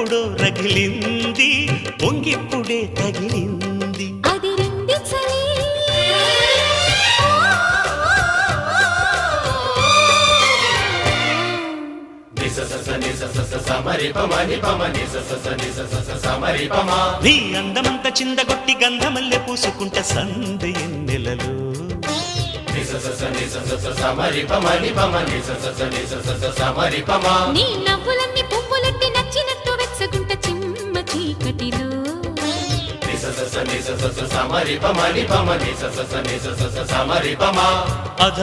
ఎప్పుడో రగిలింది పొంగిప్పుడే తగిలింది అది రండి చలి నీ అందమంత చిందగొట్టి గంధమల్లె పూసుకుంట సంధి ఎన్నెలలో నీ నవ్వులన్నీ పువ్వులెట్టి నచ్చినట్టు వెచ్చగుంట చిమ్మ చీకటిలో అధ